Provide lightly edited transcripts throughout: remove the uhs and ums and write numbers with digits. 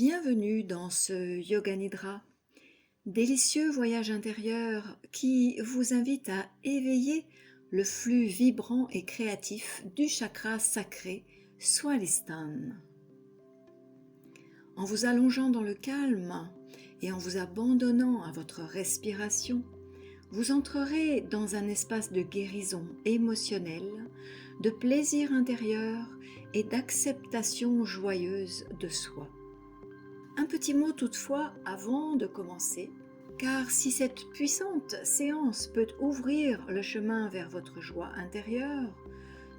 Bienvenue dans ce Yoga Nidra, délicieux voyage intérieur qui vous invite à éveiller le flux vibrant et créatif du chakra sacré Swadhisthana. En vous allongeant dans le calme et en vous abandonnant à votre respiration, vous entrerez dans un espace de guérison émotionnelle, de plaisir intérieur et d'acceptation joyeuse de soi. Un petit mot toutefois avant de commencer, car si cette puissante séance peut ouvrir le chemin vers votre joie intérieure,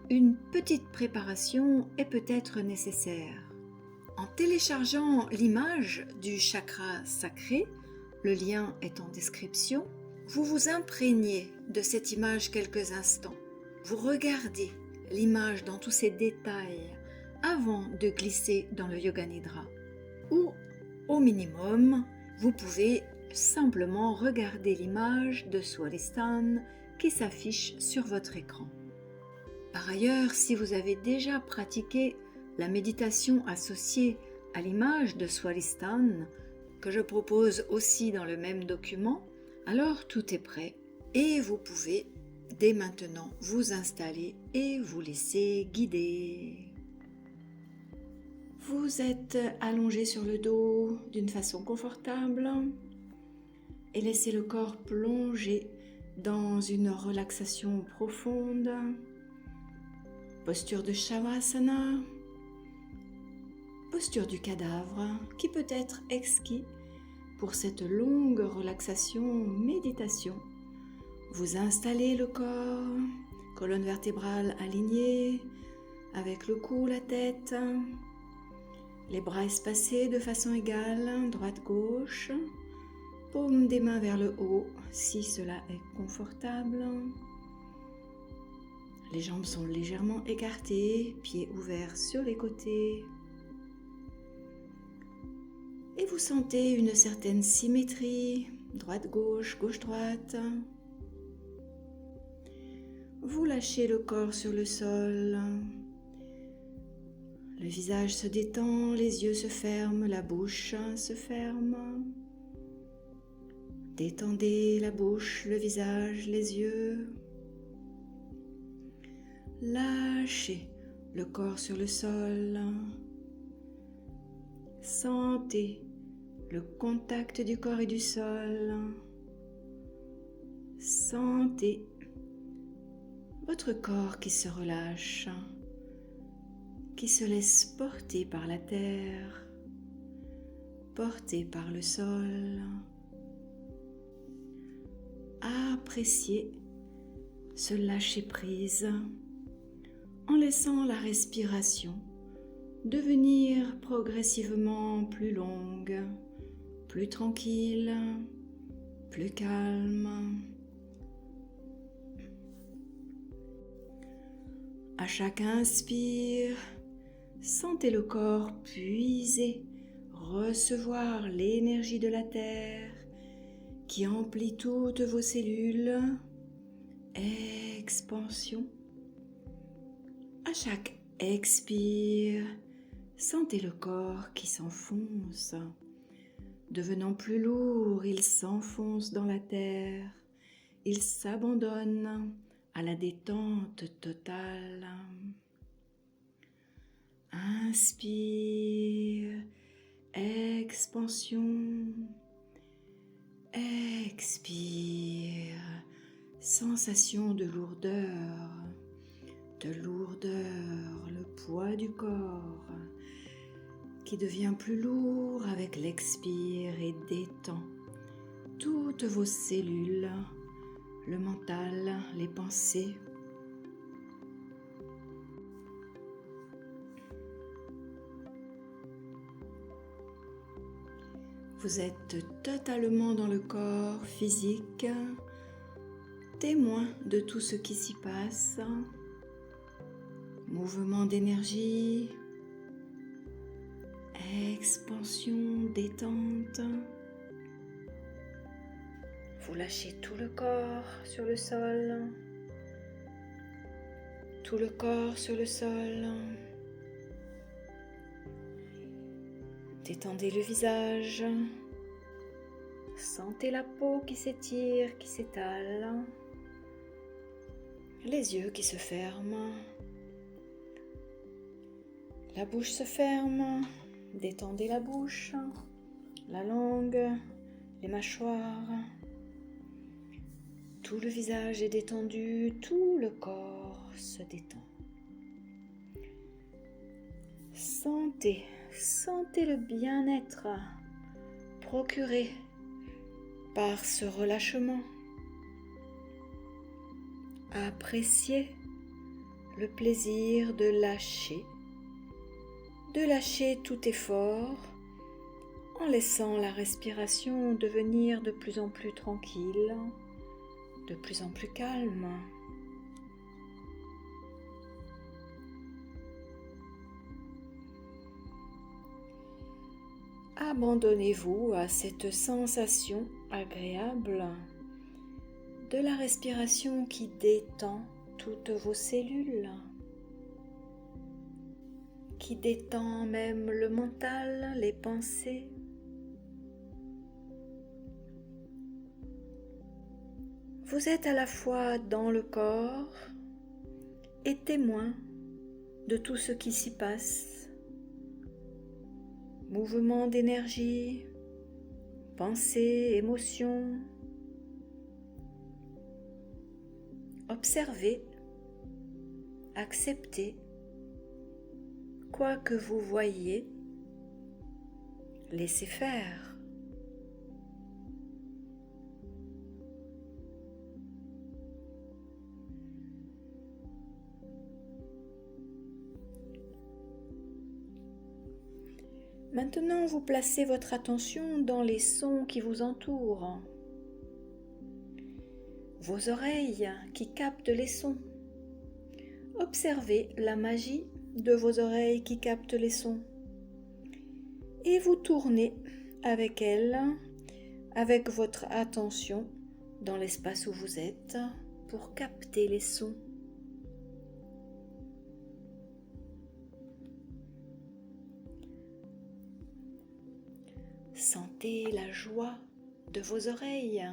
une petite préparation est peut-être nécessaire. En téléchargeant l'image du chakra sacré, le lien est en description, vous vous imprégnez de cette image quelques instants. Vous regardez l'image dans tous ses détails avant de glisser dans le Yoga Nidra. Ou, au minimum, vous pouvez simplement regarder l'image de Swadhisthana qui s'affiche sur votre écran. Par ailleurs, si vous avez déjà pratiqué la méditation associée à l'image de Swadhisthana, que je propose aussi dans le même document, alors tout est prêt et vous pouvez dès maintenant vous installer et vous laisser guider. Vous êtes allongé sur le dos d'une façon confortable et laissez le corps plonger dans une relaxation profonde. Posture de Shavasana, posture du cadavre qui peut être exquis pour cette longue relaxation méditation. Vous installez le corps, colonne vertébrale alignée avec le cou, la tête. Les bras espacés de façon égale, droite-gauche, paume des mains vers le haut si cela est confortable. Les jambes sont légèrement écartées, pieds ouverts sur les côtés. Et vous sentez une certaine symétrie, droite-gauche, gauche-droite. Vous lâchez le corps sur le sol. Le visage se détend, les yeux se ferment, la bouche se ferme. Détendez la bouche, le visage, les yeux. Lâchez le corps sur le sol. Sentez le contact du corps et du sol. Sentez votre corps qui se relâche, qui se laisse porter par la terre, porter par le sol. Appréciez ce lâcher-prise en laissant la respiration devenir progressivement plus longue, plus tranquille, plus calme. À chaque inspire, sentez le corps puiser, recevoir l'énergie de la terre qui emplit toutes vos cellules. Expansion. À chaque expire, sentez le corps qui s'enfonce. Devenant plus lourd, il s'enfonce dans la terre. Il s'abandonne à la détente totale. Inspire, expansion, expire, sensation de lourdeur, le poids du corps qui devient plus lourd avec l'expire et détend toutes vos cellules, le mental, les pensées. Vous êtes totalement dans le corps physique, témoin de tout ce qui s'y passe. Mouvement d'énergie, expansion, détente. Vous lâchez tout le corps sur le sol, tout le corps sur le sol. Détendez le visage. Sentez la peau qui s'étire, qui s'étale. Les yeux qui se ferment. La bouche se ferme. Détendez la bouche, la langue, les mâchoires. Tout le visage est détendu, tout le corps se détend. Sentez le bien-être procuré par ce relâchement. Appréciez le plaisir de lâcher tout effort en laissant la respiration devenir de plus en plus tranquille, de plus en plus calme. Abandonnez-vous à cette sensation agréable de la respiration qui détend toutes vos cellules, qui détend même le mental, les pensées. Vous êtes à la fois dans le corps et témoin de tout ce qui s'y passe. Mouvement d'énergie, pensées, émotions. Observez, acceptez, quoi que vous voyez, laissez faire. Maintenant, vous placez votre attention dans les sons qui vous entourent. Vos oreilles qui captent les sons. Observez la magie de vos oreilles qui captent les sons. Et vous tournez avec elles, avec votre attention dans l'espace où vous êtes pour capter les sons. Sentez la joie de vos oreilles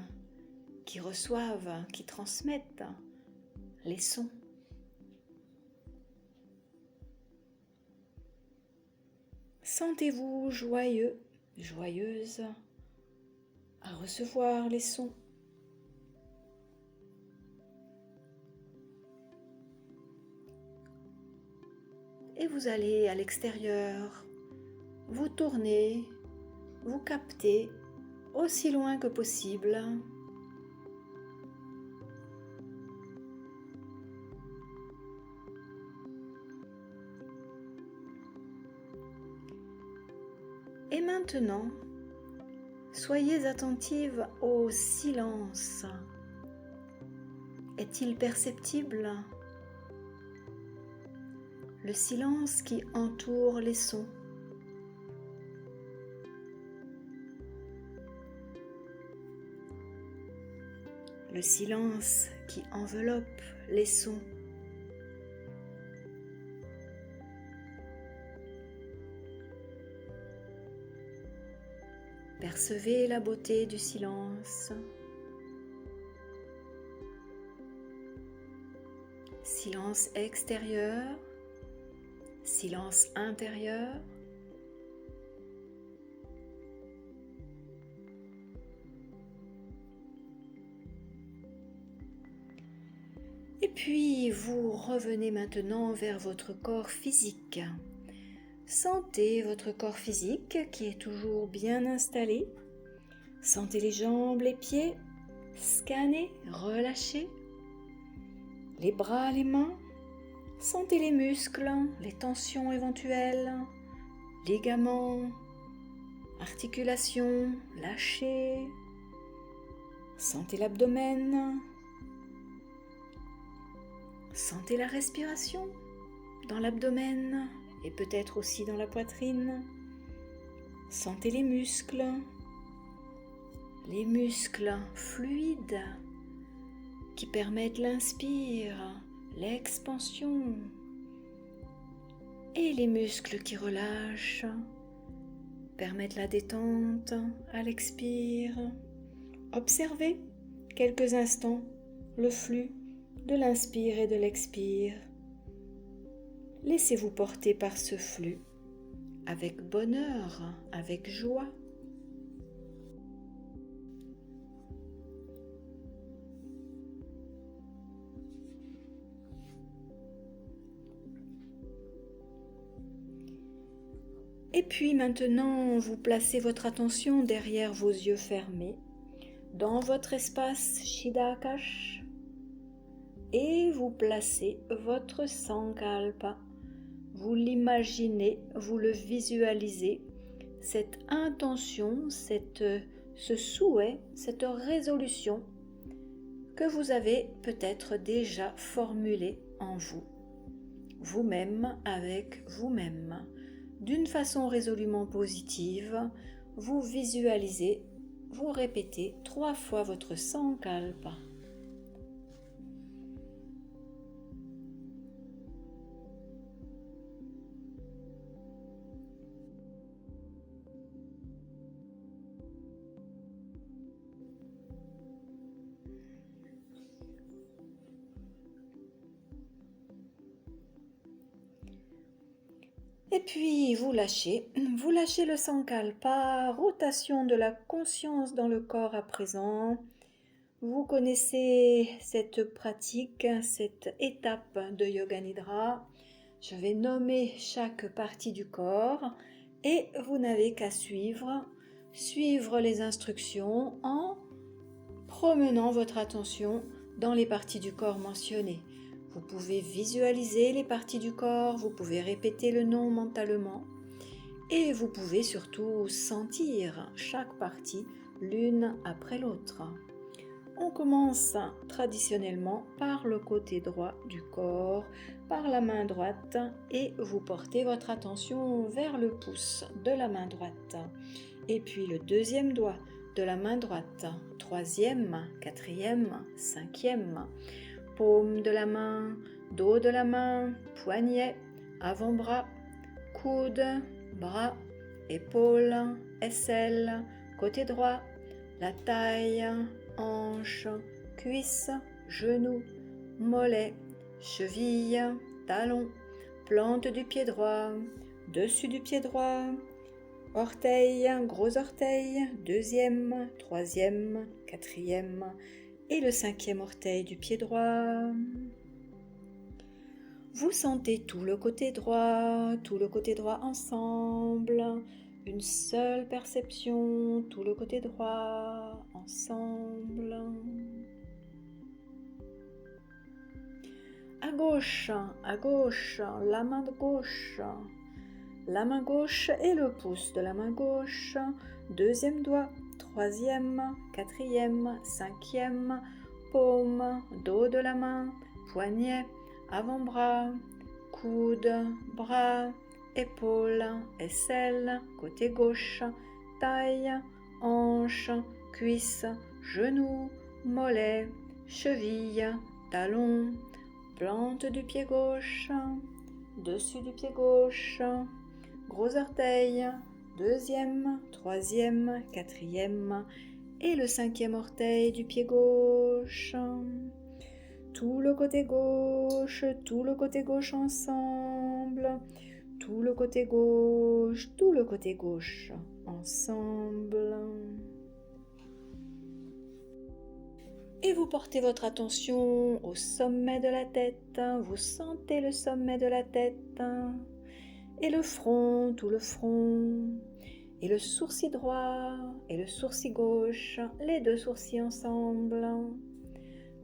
qui reçoivent, qui transmettent les sons. Sentez-vous joyeux, joyeuse à recevoir les sons. Et vous allez à l'extérieur, vous tournez, vous captez aussi loin que possible. Et maintenant, soyez attentive au silence. Est-il perceptible? Le silence qui entoure les sons. Le silence qui enveloppe les sons. Percevez la beauté du silence. Silence extérieur, silence intérieur. Et puis, vous revenez maintenant vers votre corps physique. Sentez votre corps physique qui est toujours bien installé. Sentez les jambes, les pieds. Scannez, relâchez. Les bras, les mains. Sentez les muscles, les tensions éventuelles, ligaments, articulations, lâchez. Sentez l'abdomen. Sentez la respiration dans l'abdomen et peut-être aussi dans la poitrine. Sentez les muscles fluides qui permettent l'inspire, l'expansion et les muscles qui relâchent permettre la détente à l'expire. Observez quelques instants le flux de l'inspire et de l'expire. Laissez-vous porter par ce flux avec bonheur, avec joie. Et puis maintenant, vous placez votre attention derrière vos yeux fermés, dans votre espace Chidaakash, et vous placez votre Sankalpa. Vous l'imaginez, vous le visualisez, cette intention, ce souhait, cette résolution que vous avez peut-être déjà formulée en vous, vous-même avec vous-même. D'une façon résolument positive, vous visualisez, vous répétez 3 fois votre Sankalpa. Et puis vous lâchez le Sankalpa, rotation de la conscience dans le corps à présent. Vous connaissez cette pratique, cette étape de Yoga Nidra. Je vais nommer chaque partie du corps et vous n'avez qu'à suivre les instructions en promenant votre attention dans les parties du corps mentionnées. Vous pouvez visualiser les parties du corps, vous pouvez répéter le nom mentalement et vous pouvez surtout sentir chaque partie l'une après l'autre. On commence traditionnellement par le côté droit du corps, par la main droite et vous portez votre attention vers le pouce de la main droite. Et puis le deuxième doigt de la main droite, troisième, quatrième, cinquième, paume de la main, dos de la main, poignet, avant-bras, coude, bras, épaule, aisselle, côté droit, la taille, hanche, cuisse, genou, mollet, cheville, talon, plante du pied droit, dessus du pied droit, orteil, gros orteil, deuxième, troisième, quatrième et le cinquième orteil du pied droit. Vous sentez tout le côté droit ensemble. Une seule perception, tout le côté droit ensemble. À gauche, la main gauche et le pouce de la main gauche, deuxième doigt, troisième, quatrième, cinquième, paume, dos de la main, poignet, avant-bras, coude, bras, épaule, aisselle, côté gauche, taille, hanche, cuisse, genou, mollet, cheville, talon, plante du pied gauche, dessus du pied gauche, gros orteil, deuxième, troisième, quatrième et le cinquième orteil du pied gauche. Tout le côté gauche ensemble. Tout le côté gauche ensemble. Et vous portez votre attention au sommet de la tête. Vous sentez le sommet de la tête. Et le front, tout le front. Et le sourcil droit et le sourcil gauche. Les deux sourcils ensemble.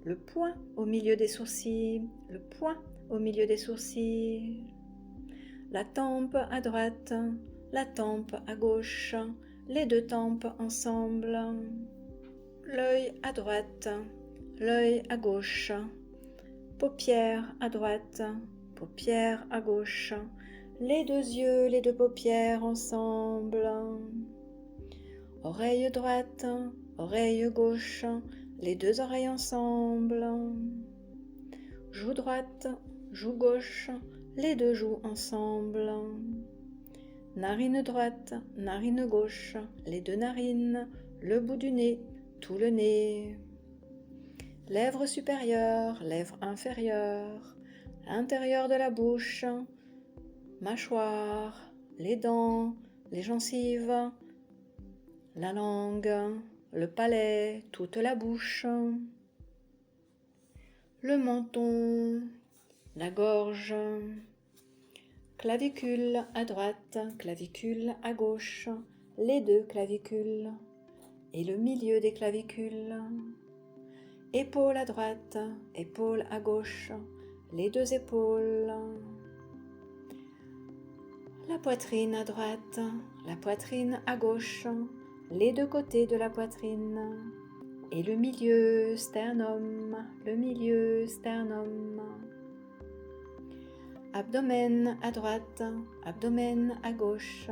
Le point au milieu des sourcils. Le point au milieu des sourcils. La tempe à droite. La tempe à gauche. Les deux tempes ensemble. L'œil à droite, l'œil à gauche, paupières à droite, paupières à gauche, les deux yeux, les deux paupières ensemble, oreille droite, oreille gauche, les deux oreilles ensemble, joue droite, joue gauche, les deux joues ensemble, narine droite, narine gauche, les deux narines, le bout du nez, tout le nez. Lèvres supérieures, lèvres inférieures, intérieur de la bouche, mâchoire, les dents, les gencives, la langue, le palais, toute la bouche, le menton, la gorge, clavicule à droite, clavicule à gauche, les deux clavicules et le milieu des clavicules, épaule à droite, épaule à gauche, les deux épaules, la poitrine à droite, la poitrine à gauche, les deux côtés de la poitrine et le milieu sternum, le milieu sternum. Abdomen à droite, abdomen à gauche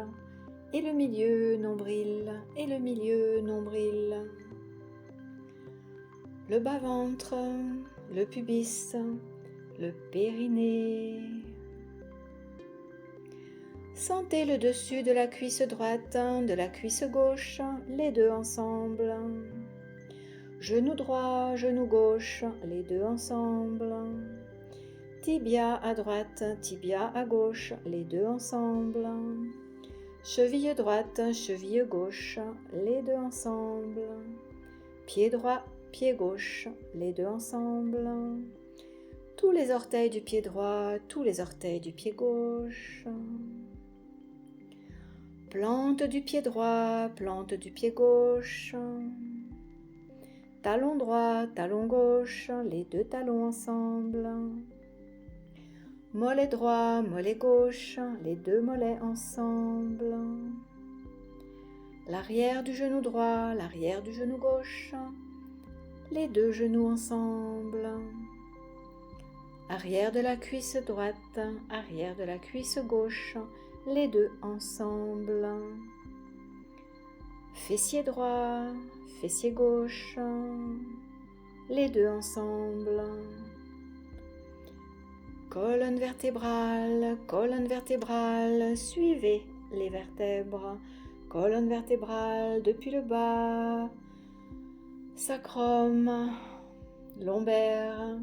et le milieu nombril et le milieu nombril. Le bas-ventre, le pubis, le périnée. Sentez le dessus de la cuisse droite, de la cuisse gauche, les deux ensemble. Genou droit, genou gauche, les deux ensemble. Tibia à droite, tibia à gauche, les deux ensemble. Cheville droite, cheville gauche, les deux ensemble. Pied droit, pied gauche, les deux ensemble. Tous les orteils du pied droit, tous les orteils du pied gauche. Plante du pied droit, plante du pied gauche. Talon droit, talon gauche, les deux talons ensemble. Mollet droit, mollet gauche, les deux mollets ensemble. L'arrière du genou droit, l'arrière du genou gauche, les deux genoux ensemble. Arrière de la cuisse droite, arrière de la cuisse gauche, les deux ensemble. Fessier droit, fessier gauche, les deux ensemble. Colonne vertébrale, suivez les vertèbres. Colonne vertébrale depuis le bas, sacrum, lombaire,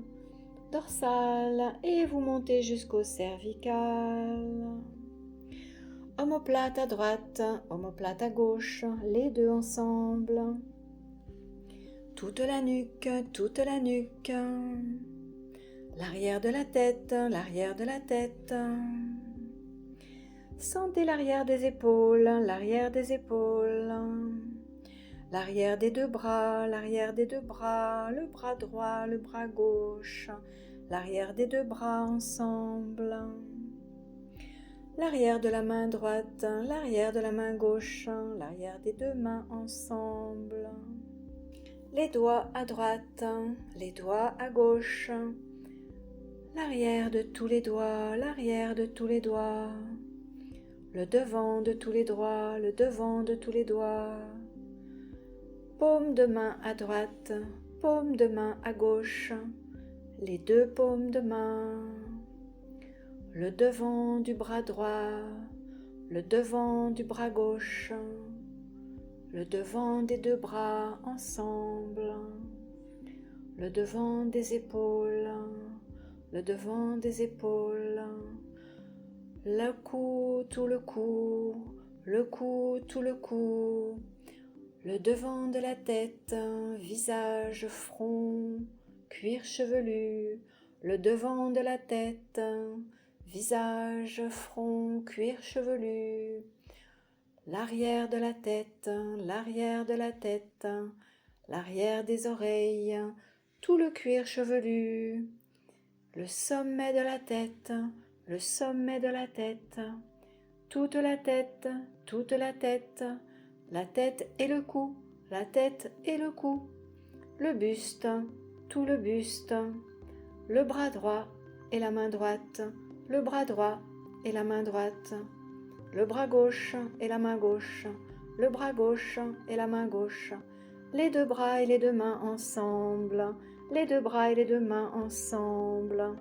dorsale et vous montez jusqu'au cervical. Omoplate à droite, omoplate à gauche, les deux ensemble. Toute la nuque, toute la nuque. L'arrière de la tête, l'arrière de la tête. Sentez l'arrière des épaules, l'arrière des épaules. L'arrière des deux bras, l'arrière des deux bras, le bras droit, le bras gauche. L'arrière des deux bras ensemble. L'arrière de la main droite, l'arrière de la main gauche, l'arrière des deux mains ensemble. Les doigts à droite, les doigts à gauche. L'arrière de tous les doigts, l'arrière de tous les doigts. Le devant de tous les doigts, le devant de tous les doigts. Paume de main à droite, paume de main à gauche. Les deux paumes de main. Le devant du bras droit, le devant du bras gauche, le devant des deux bras ensemble, le devant des épaules, le devant des épaules, le cou, tout le cou, le cou, tout le cou, le devant de la tête, visage, front, cuir chevelu, le devant de la tête, visage, front, cuir chevelu, l'arrière de la tête, l'arrière de la tête, l'arrière des oreilles, tout le cuir chevelu, le sommet de la tête, le sommet de la tête, toute la tête, toute la tête et le cou, la tête et le cou, le buste, tout le buste, le bras droit et la main droite, le bras droit et la main droite, le bras gauche et la main gauche, le bras gauche et la main gauche, les deux bras et les deux mains ensemble, les deux bras et les deux mains ensemble,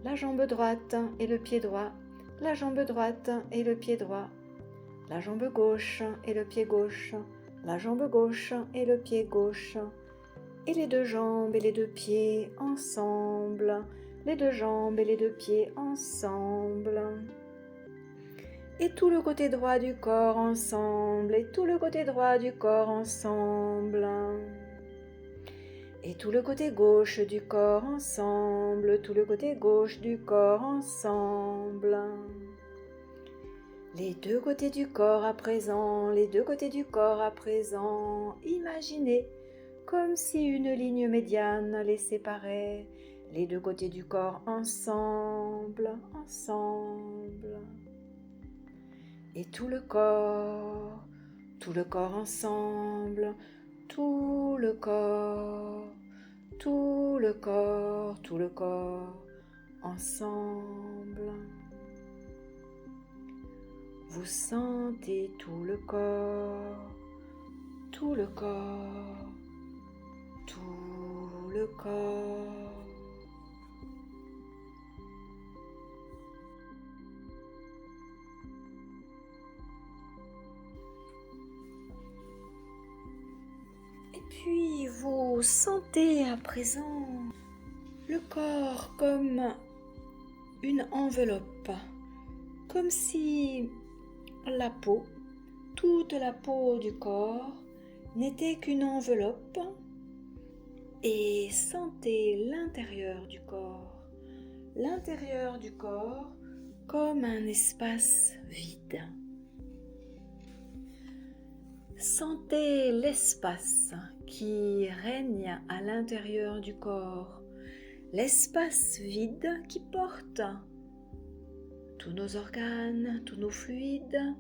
la jambe droite et le pied droit, la jambe droite et le pied droit, la jambe gauche et le pied gauche, la jambe gauche et le pied gauche, et les deux jambes et les deux pieds ensemble, les deux jambes et les deux pieds ensemble. Et tout le côté droit du corps ensemble, et tout le côté droit du corps ensemble. Et tout le côté gauche du corps ensemble, tout le côté gauche du corps ensemble. Les deux côtés du corps à présent, les deux côtés du corps à présent. Imaginez comme si une ligne médiane les séparait, les deux côtés du corps ensemble, ensemble. Et tout le corps ensemble, tout le corps, tout le corps, tout le corps ensemble. Vous sentez tout le corps, tout le corps, tout le corps. Et puis vous sentez à présent le corps comme une enveloppe, comme si la peau, toute la peau du corps n'était qu'une enveloppe, et sentez l'intérieur du corps comme un espace vide. Sentez l'espace qui règne à l'intérieur du corps, l'espace vide qui porte tous nos organes, tous nos fluides,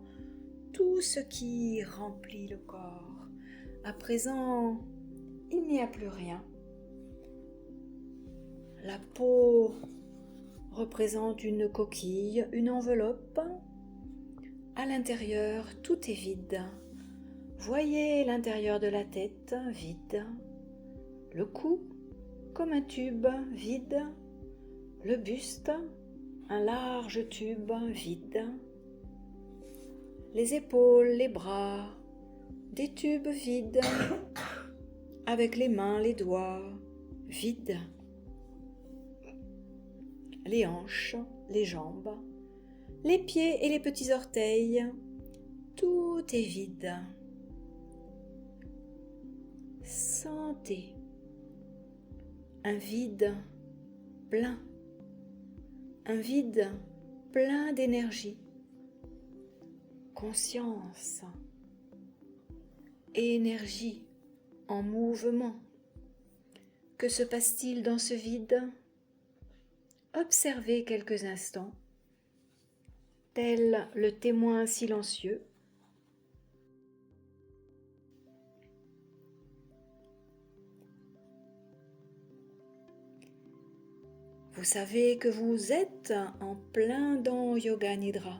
tout ce qui remplit le corps. À présent, il n'y a plus rien. La peau représente une coquille, une enveloppe. À l'intérieur, tout est vide. Voyez l'intérieur de la tête vide, le cou comme un tube vide, le buste, un large tube vide, les épaules, les bras, des tubes vides, avec les mains, les doigts vides, les hanches, les jambes, les pieds et les petits orteils, tout est vide. Sentez un vide plein, un vide plein d'énergie, conscience, énergie en mouvement. Que se passe-t-il dans ce vide? Observez quelques instants, tel le témoin silencieux. Vous savez que vous êtes en plein dans Yoga Nidra.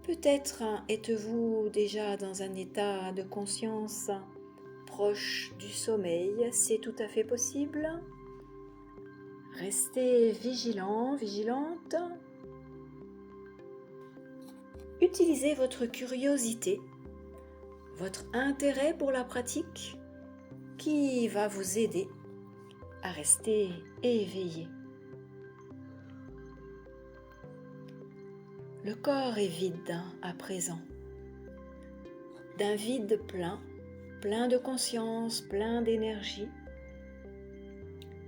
Peut-être êtes-vous déjà dans un état de conscience proche du sommeil, c'est tout à fait possible. Restez vigilant, vigilante. Utilisez votre curiosité, votre intérêt pour la pratique qui va vous aider à rester éveillé. Le corps est vide à présent, d'un vide plein, plein de conscience, plein d'énergie.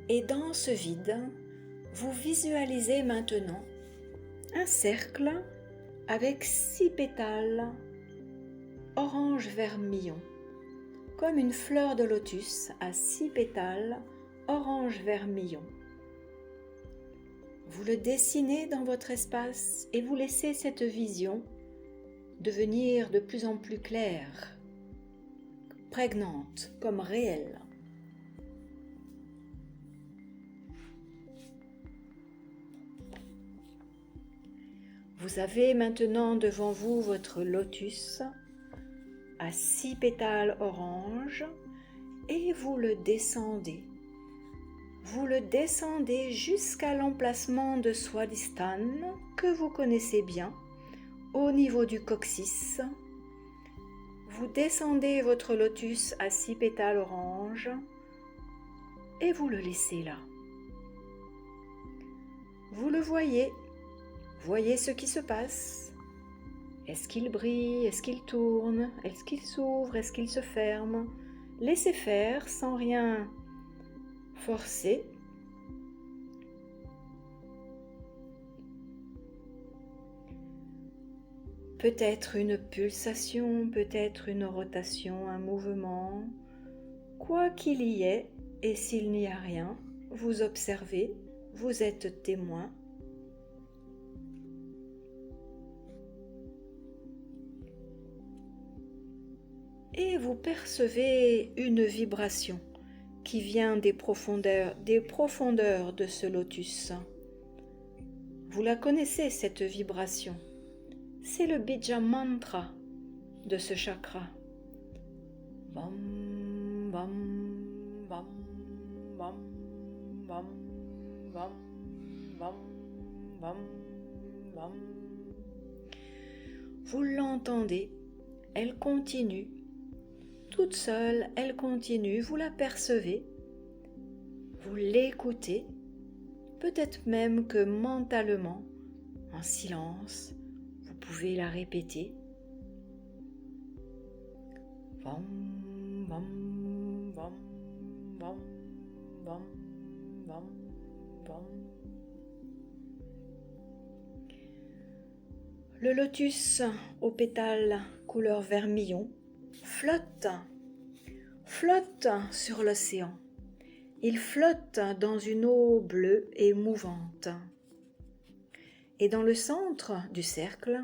Et dans ce vide, vous visualisez maintenant un cercle avec 6 pétales orange vermillon, comme une fleur de lotus à 6 pétales orange vermillon. Vous le dessinez dans votre espace et vous laissez cette vision devenir de plus en plus claire, prégnante, comme réelle. Vous avez maintenant devant vous votre lotus à 6 pétales orange et vous le descendez Vous le descendez jusqu'à l'emplacement de Swadhisthana que vous connaissez bien, au niveau du coccyx. Vous descendez votre lotus à 6 pétales orange et vous le laissez là. Vous le voyez ce qui se passe. Est-ce qu'il brille? Est-ce qu'il tourne? Est-ce qu'il s'ouvre? Est-ce qu'il se ferme? Laissez faire sans rien forcer. Peut-être une pulsation, peut-être une rotation, un mouvement. Quoi qu'il y ait, et s'il n'y a rien, vous observez, vous êtes témoin. Et vous percevez une vibration qui vient des profondeurs de ce lotus. Vous la connaissez, cette vibration. C'est le bija mantra de ce chakra. Bam, bam, bam, bam, bam, bam, bam, bam, bam. Vous l'entendez, elle continue. Toute seule, elle continue, vous la percevez, vous l'écoutez, peut-être même que mentalement, en silence, vous pouvez la répéter. Vam, vam, vam, vam, vam, vam, vam. Le lotus aux pétales couleur vermillon flotte sur l'océan. Il flotte dans une eau bleue et mouvante. Et dans le centre du cercle,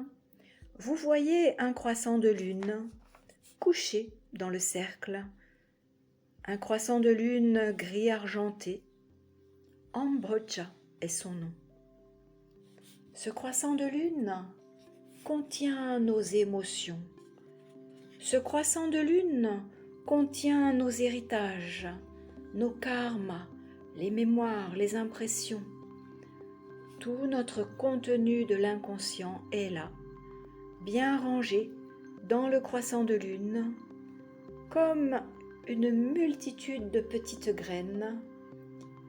vous voyez un croissant de lune couché dans le cercle. Un croissant de lune gris argenté. Ambroja est son nom. Ce croissant de lune contient nos émotions. Ce croissant de lune contient nos héritages, nos karmas, les mémoires, les impressions. Tout notre contenu de l'inconscient est là, bien rangé dans le croissant de lune, comme une multitude de petites graines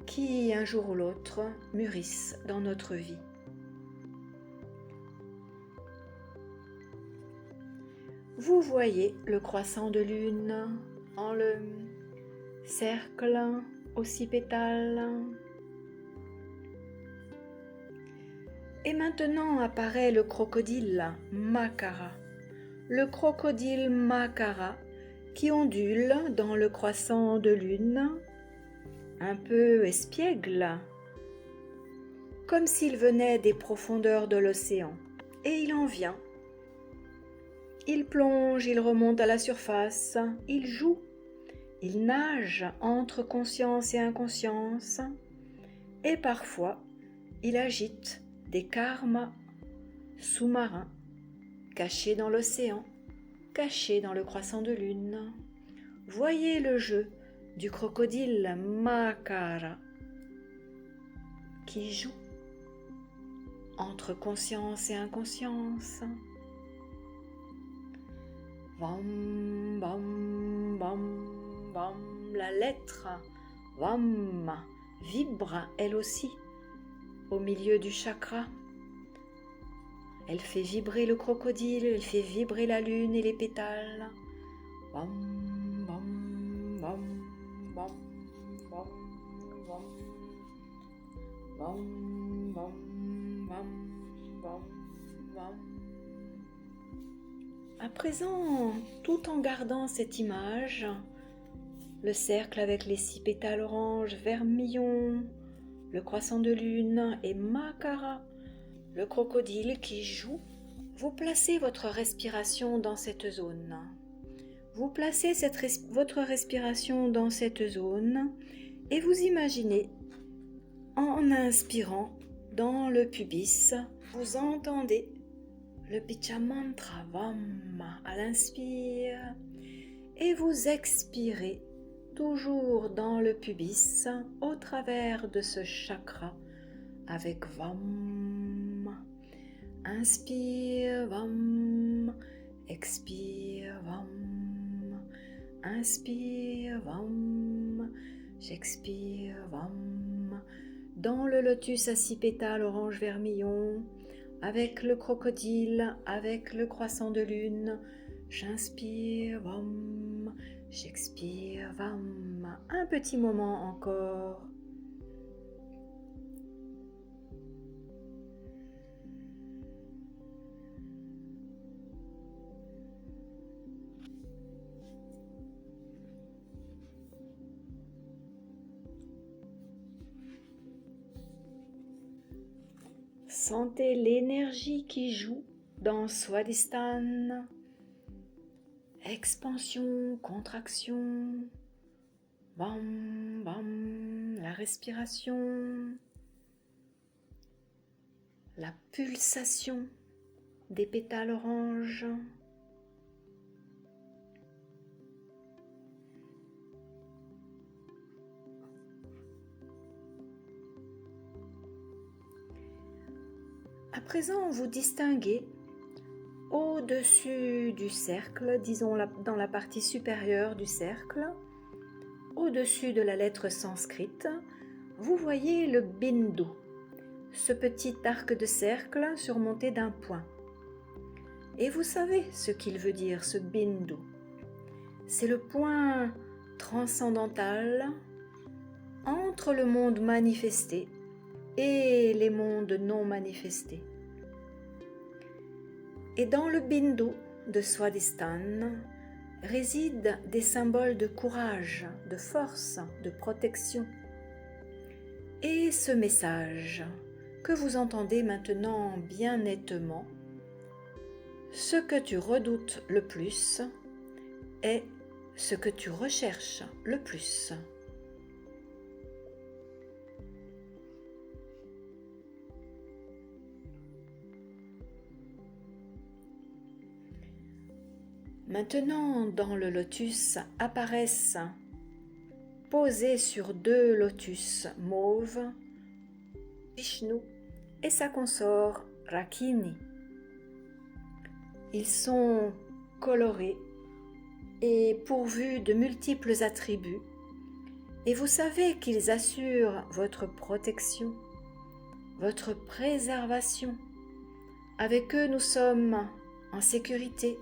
qui, un jour ou l'autre, mûrissent dans notre vie. Vous voyez le croissant de lune en le cercle aux 6 pétales. Et maintenant apparaît le crocodile Makara. Le crocodile Makara qui ondule dans le croissant de lune, un peu espiègle, comme s'il venait des profondeurs de l'océan. Et il en vient. Il plonge, il remonte à la surface, il joue, il nage entre conscience et inconscience, et parfois il agite des karmas sous-marins, cachés dans l'océan, cachés dans le croissant de lune. Voyez le jeu du crocodile Makara qui joue entre conscience et inconscience. Vam, bam, bam, bam. La lettre Vam vibre elle aussi au milieu du chakra. Elle fait vibrer le crocodile, elle fait vibrer la lune et les pétales. Vam, bam, bam, bam, bam, bam. Vam, bam, bam, bam, bam. À présent, tout en gardant cette image, le cercle avec les 6 pétales orange, vermillon, le croissant de lune et Makara, le crocodile qui joue, vous placez votre respiration dans cette zone. Vous placez votre respiration dans cette zone et vous imaginez, en inspirant dans le pubis, vous entendez le bija mantra Vam à l'inspire et vous expirez toujours dans le pubis, au travers de ce chakra, avec Vam. Inspire, Vam. Expire, Vam. Inspire, Vam. J'expire, Vam. Dans le lotus à 6 pétales orange vermillon, avec le crocodile, avec le croissant de lune, j'inspire, Vam. J'expire, Vam. Un petit moment encore. Sentez l'énergie qui joue dans Swadhisthana. Expansion, contraction. Bam, bam, la respiration. La pulsation des pétales orange. À présent, vous distinguez au-dessus du cercle, disons dans la partie supérieure du cercle, au-dessus de la lettre sanscrite, vous voyez le bindu, ce petit arc de cercle surmonté d'un point. Et vous savez ce qu'il veut dire, ce bindu. C'est le point transcendantal entre le monde manifesté et les mondes non manifestés. Et dans le bindu de Swadhisthana résident des symboles de courage, de force, de protection. Et ce message que vous entendez maintenant bien nettement, ce que tu redoutes le plus est ce que tu recherches le plus. Maintenant, dans le lotus apparaissent, posés sur 2 lotus mauves, Vishnu et sa consort Rakini. Ils sont colorés et pourvus de multiples attributs, et vous savez qu'ils assurent votre protection, votre préservation. Avec eux, nous sommes en sécurité.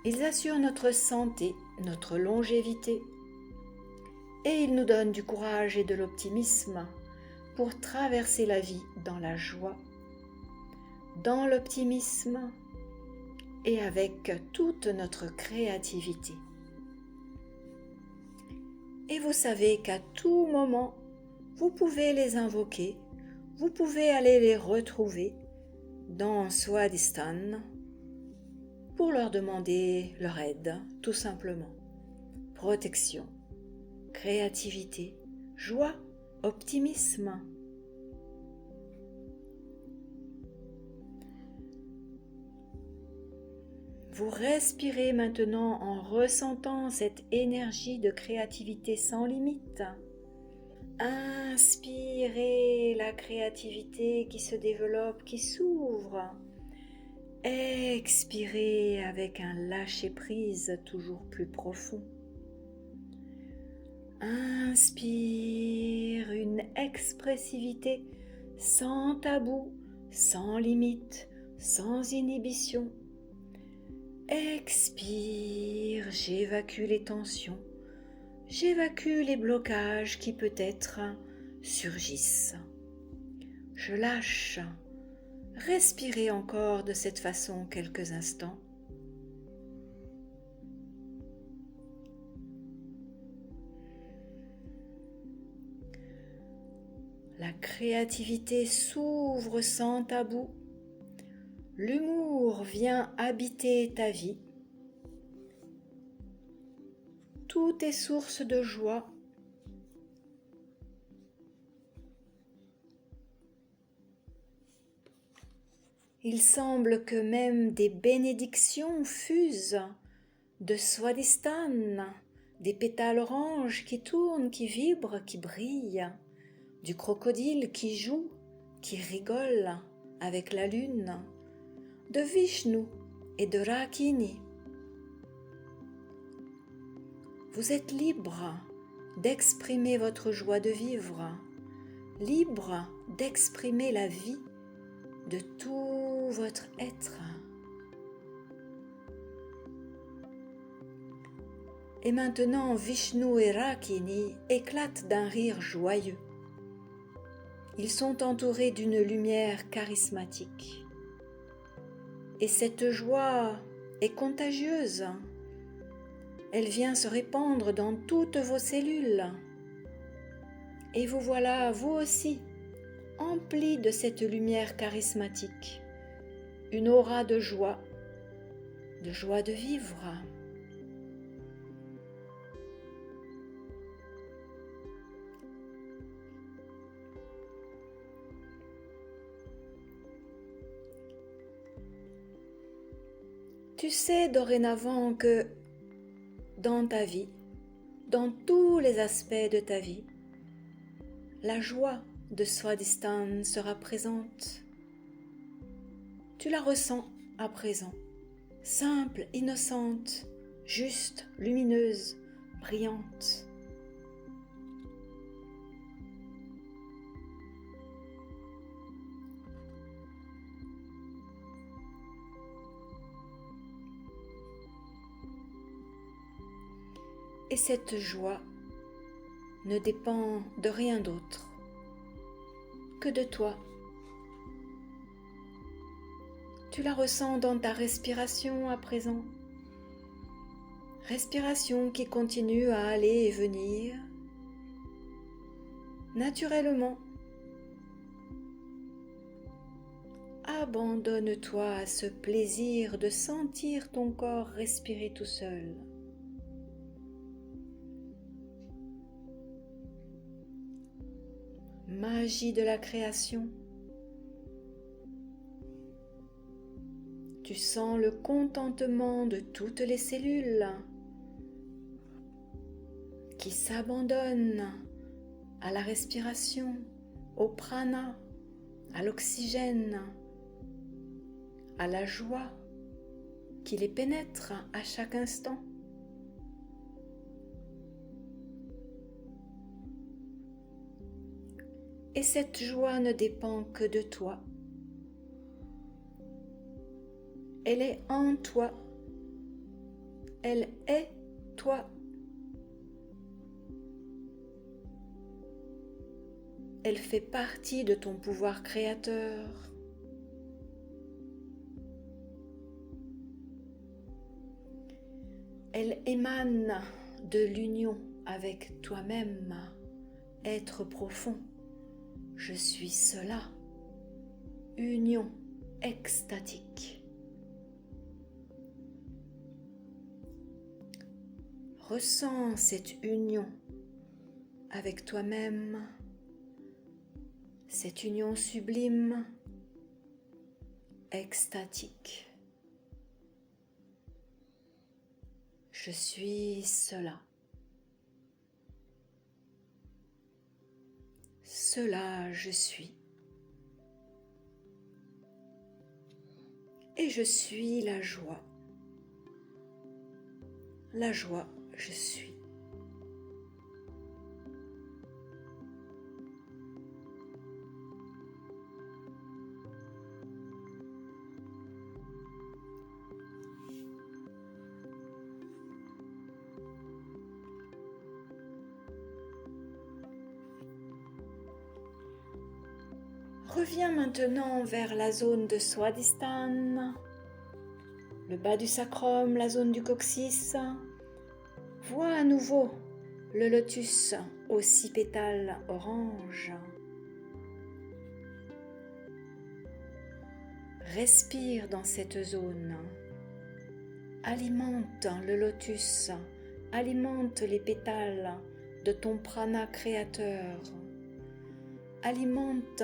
Ils assurent notre santé, notre longévité, et ils nous donnent du courage et de l'optimisme pour traverser la vie dans la joie, dans l'optimisme et avec toute notre créativité. Et vous savez qu'à tout moment, vous pouvez les invoquer, vous pouvez aller les retrouver dans Swadhisthana pour leur demander leur aide, tout simplement. Protection, créativité, joie, optimisme. Vous respirez maintenant en ressentant cette énergie de créativité sans limite. Inspirez la créativité qui se développe, qui s'ouvre. Expirez avec un lâcher-prise toujours plus profond. Inspire une expressivité sans tabou, sans limite, sans inhibition. Expire, j'évacue les tensions, j'évacue les blocages qui peut-être surgissent. Je lâche. Respirez encore de cette façon quelques instants. La créativité s'ouvre sans tabou. L'humour vient habiter ta vie. Tout est source de joie. Il semble que même des bénédictions fusent de Swadhisthana des pétales oranges qui tournent, qui vibrent, qui brillent, du crocodile qui joue, qui rigole avec la lune, de Vishnu et de Rakini. Vous êtes libre d'exprimer votre joie de vivre, libre d'exprimer la vie de tout votre être. Et maintenant, Vishnu et Rakini éclatent d'un rire joyeux. Ils sont entourés d'une lumière charismatique. Et cette joie est contagieuse. Elle vient se répandre dans toutes vos cellules. Et vous voilà, vous aussi, emplis de cette lumière charismatique. Une aura de joie de vivre. Tu sais dorénavant que dans ta vie, dans tous les aspects de ta vie, la joie de Swadhisthana sera présente. Tu la ressens à présent, simple, innocente, juste, lumineuse, brillante. Et cette joie ne dépend de rien d'autre que de toi. Tu la ressens dans ta respiration à présent. Respiration qui continue à aller et venir naturellement. Abandonne-toi à ce plaisir de sentir ton corps respirer tout seul. Magie de la création. Tu sens le contentement de toutes les cellules qui s'abandonnent à la respiration, au prana, à l'oxygène, à la joie qui les pénètre à chaque instant. Et cette joie ne dépend que de toi. Elle est en toi. Elle est toi. Elle fait partie de ton pouvoir créateur. Elle émane de l'union avec toi-même, être profond. Je suis cela. Union extatique. Ressens cette union avec toi-même, cette union sublime, extatique. Je suis cela. Cela je suis. Et je suis la joie. La joie, je suis. Reviens maintenant vers la zone de Swadhisthana, le bas du sacrum, la zone du coccyx. Vois à nouveau le lotus aux 6 pétales orange. Respire dans cette zone. Alimente le lotus, alimente les pétales de ton prana créateur. Alimente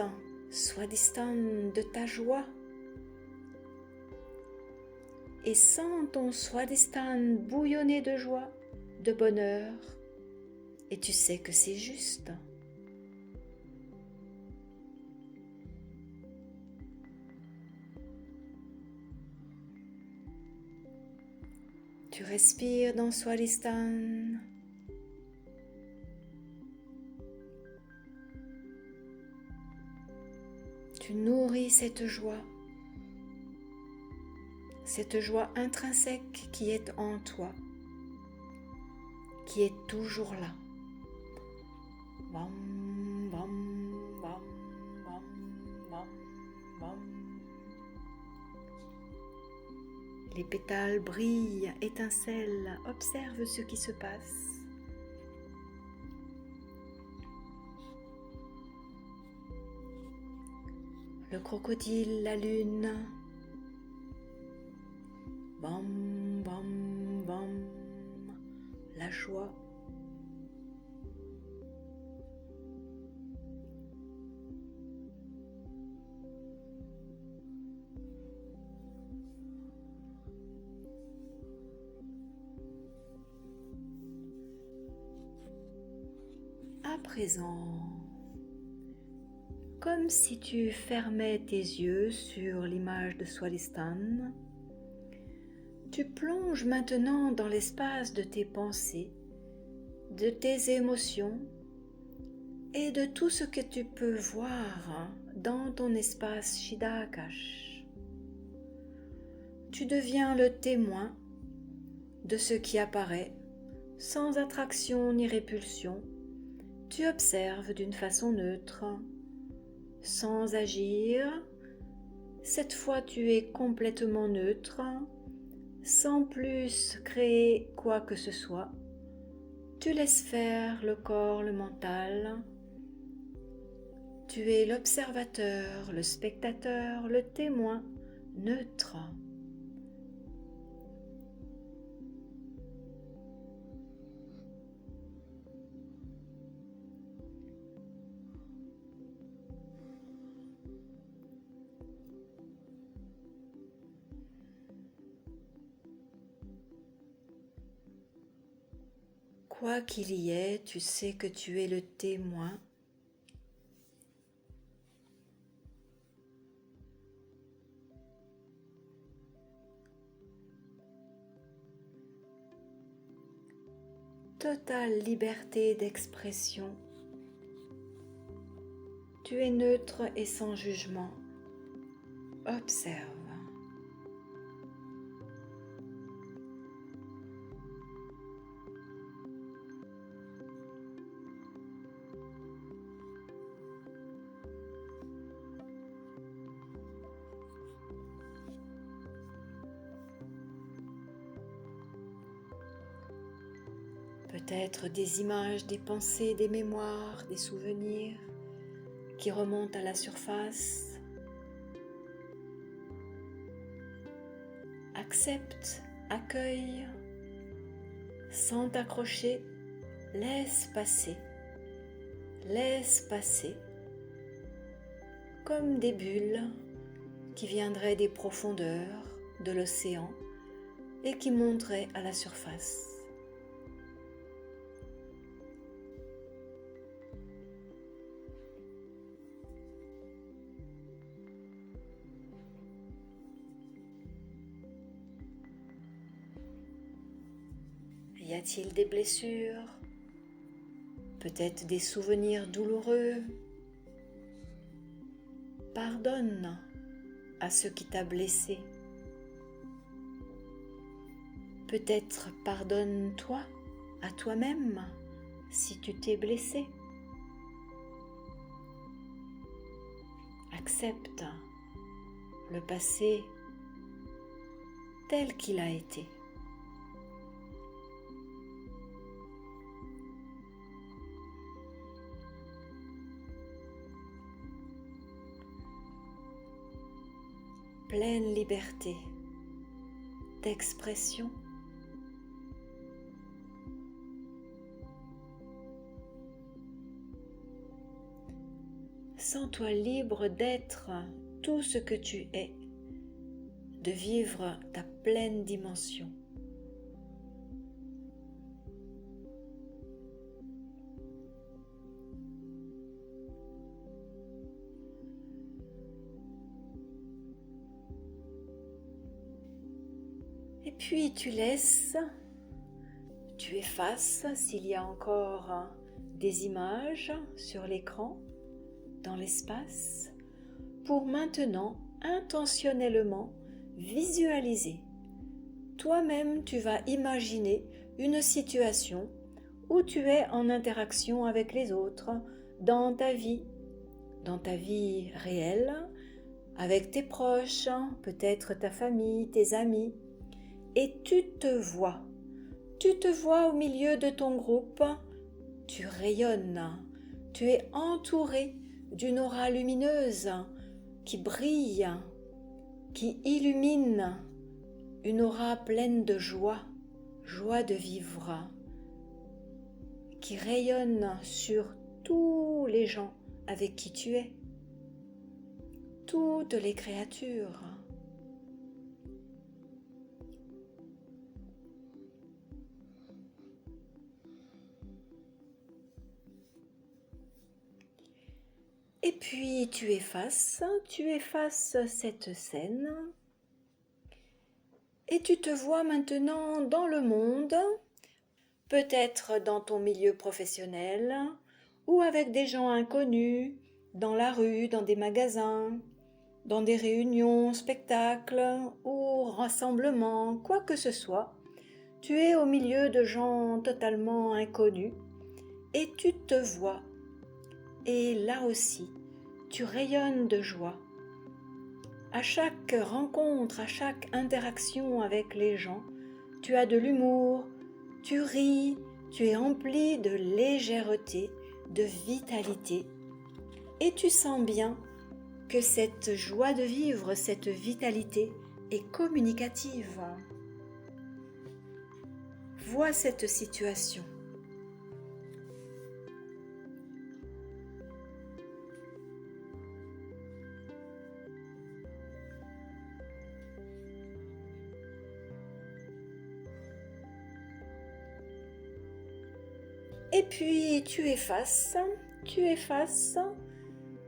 Swadhisthana de ta joie. Et sens ton Swadhisthana bouillonner de joie, de bonheur et tu sais que c'est juste. Tu respires dans Swadhisthana. Tu nourris cette joie intrinsèque qui est en toi, qui est toujours là. Bam, bam, bam, bam, bam, bam. Les pétales brillent, étincellent, observe ce qui se passe. Le crocodile, la lune. Bam, bam, bam. La joie. À présent, comme si tu fermais tes yeux sur l'image de Swadhisthana, tu plonges maintenant dans l'espace de tes pensées, de tes émotions et de tout ce que tu peux voir dans ton espace Chidaakash. Tu deviens le témoin de ce qui apparaît sans attraction ni répulsion. Tu observes d'une façon neutre, sans agir. Cette fois, tu es complètement neutre, sans plus créer quoi que ce soit. Tu laisses faire le corps, le mental. Tu es l'observateur, le spectateur, le témoin neutre. Quoi qu'il y ait, tu sais que tu es le témoin. Totale liberté d'expression. Tu es neutre et sans jugement. Observe. Peut-être des images, des pensées, des mémoires, des souvenirs qui remontent à la surface. Accepte, accueille, sans t'accrocher, laisse passer, comme des bulles qui viendraient des profondeurs de l'océan et qui monteraient à la surface. Y a-t-il des blessures? Peut-être des souvenirs douloureux? Pardonne à ce qui t'a blessé. Peut-être pardonne-toi à toi-même si tu t'es blessé. Accepte le passé tel qu'il a été. Pleine liberté d'expression. Sens-toi libre d'être tout ce que tu es, de vivre ta pleine dimension. puis tu laisses, tu effaces s'il y a encore des images sur l'écran, dans l'espace, pour maintenant intentionnellement visualiser. Toi-même, tu vas imaginer une situation où tu es en interaction avec les autres dans ta vie réelle, avec tes proches, peut-être ta famille, tes amis, et tu te vois au milieu de ton groupe, tu rayonnes, tu es entouré d'une aura lumineuse qui brille, qui illumine, une aura pleine de joie de vivre, qui rayonne sur tous les gens avec qui tu es, toutes les créatures. Et puis tu effaces cette scène et tu te vois maintenant dans le monde, peut-être dans ton milieu professionnel ou avec des gens inconnus, dans la rue, dans des magasins, dans des réunions, spectacles ou rassemblements, quoi que ce soit. Tu es au milieu de gens totalement inconnus et tu te vois. Et là aussi, tu rayonnes de joie. À chaque rencontre, à chaque interaction avec les gens, tu as de l'humour, tu ris, tu es empli de légèreté, de vitalité. Et tu sens bien que cette joie de vivre, cette vitalité est communicative. Vois cette situation. Et puis tu effaces,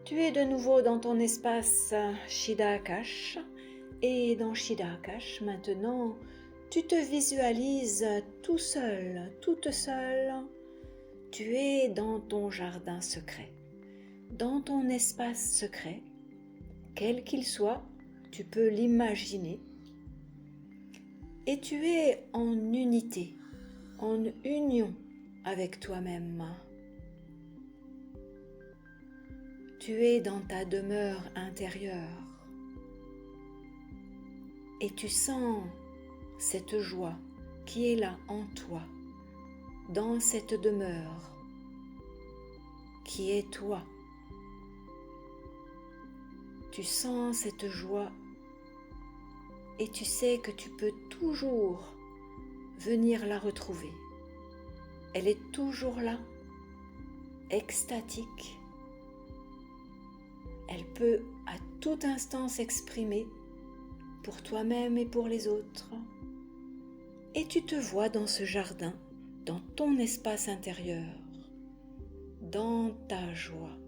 tu es de nouveau dans ton espace Shida-Akash. Et dans Shida-Akash, maintenant, tu te visualises tout seul, toute seule. Tu es dans ton jardin secret, dans ton espace secret, quel qu'il soit, tu peux l'imaginer. Et tu es en unité, en union avec toi-même. Tu es dans ta demeure intérieure et tu sens cette joie qui est là en toi, dans cette demeure qui est toi. Tu sens cette joie et tu sais que tu peux toujours venir la retrouver. Elle est toujours là, extatique. Elle peut à tout instant s'exprimer pour toi-même et pour les autres. Et tu te vois dans ce jardin, dans ton espace intérieur, dans ta joie.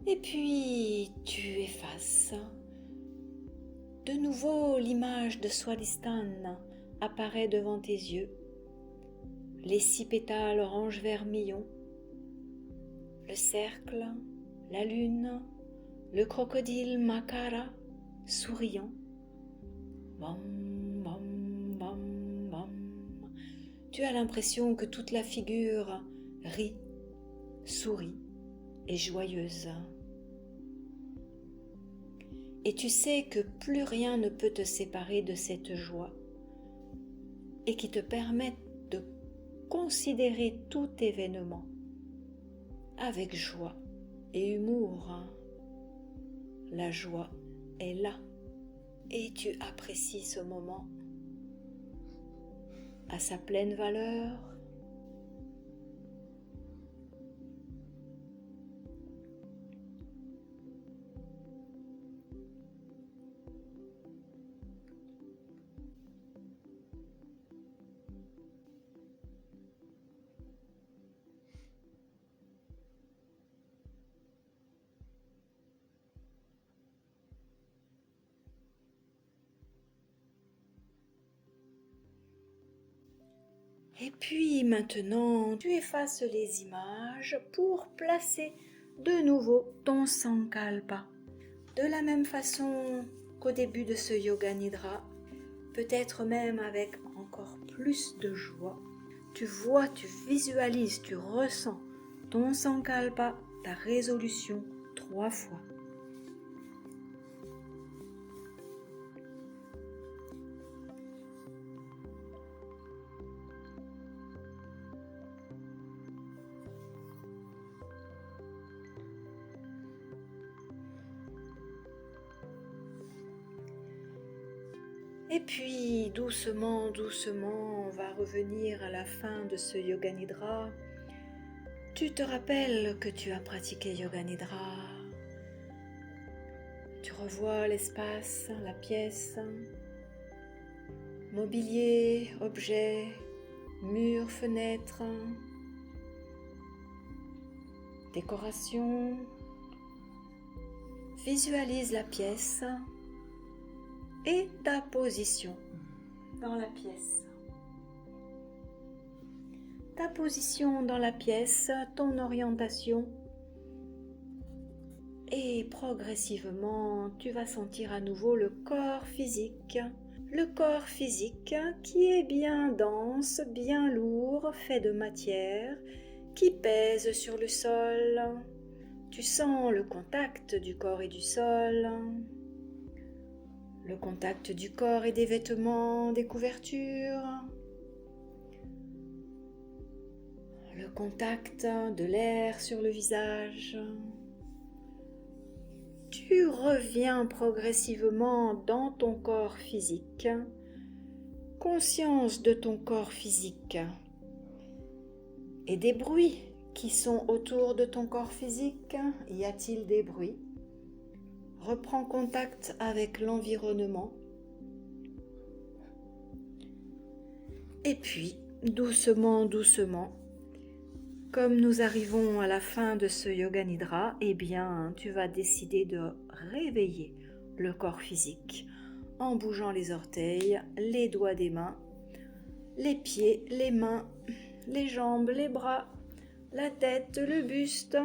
Et puis tu effaces. De nouveau, l'image de Swalistan apparaît devant tes yeux. Les 6 pétales orange vermillon, le cercle, la lune, le crocodile Makara souriant. Bam, bam, bam, bam. Tu as l'impression que toute la figure rit, sourit, est joyeuse. Et tu sais que plus rien ne peut te séparer de cette joie et qui te permet de considérer tout événement avec joie et humour. La joie est là et tu apprécies ce moment à sa pleine valeur. Et puis maintenant, tu effaces les images pour placer de nouveau ton Sankalpa. De la même façon qu'au début de ce Yoga Nidra, peut-être même avec encore plus de joie. Tu vois, tu visualises, tu ressens ton Sankalpa, ta résolution 3 fois. Et puis, doucement, doucement, on va revenir à la fin de ce Yoga Nidra. Tu te rappelles que tu as pratiqué Yoga Nidra. Tu revois l'espace, la pièce, mobilier, objets, murs, fenêtres, décoration. Visualise la pièce et ta position dans la pièce. Ta position dans la pièce, ton orientation. Et progressivement, tu vas sentir à nouveau le corps physique. Le corps physique qui est bien dense, bien lourd, fait de matière, qui pèse sur le sol. Tu sens le contact du corps et du sol. Le contact du corps et des vêtements, des couvertures. Le contact de l'air sur le visage. Tu reviens progressivement dans ton corps physique. Conscience de ton corps physique et des bruits qui sont autour de ton corps physique. Y a-t-il des bruits ? Reprends contact avec l'environnement. Et puis, doucement, doucement, comme nous arrivons à la fin de ce Yoga Nidra, eh bien, tu vas décider de réveiller le corps physique en bougeant les orteils, les doigts des mains, les pieds, les mains, les jambes, les bras, la tête, le buste,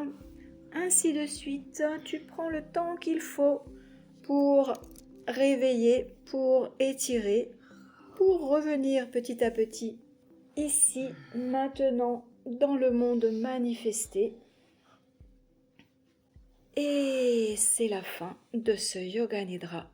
ainsi de suite. Tu prends le temps qu'il faut pour réveiller, pour étirer, pour revenir petit à petit ici, maintenant, dans le monde manifesté. Et c'est la fin de ce Yoga Nidra.